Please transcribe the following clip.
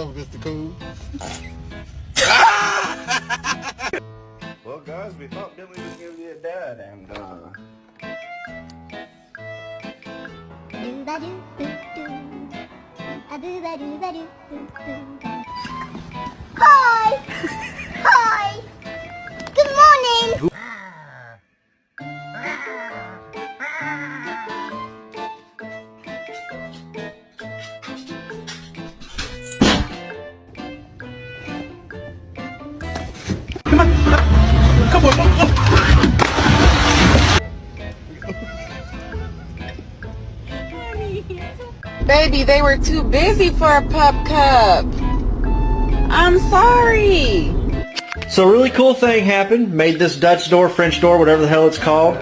Mr. Cool. Well, guys, we thought Billy was gonna be a dad, and Hi! Hi! Good morning! Baby, they were too busy for a pup cup. I'm sorry. So a really cool thing happened, made this Dutch door, French door, whatever the hell it's called.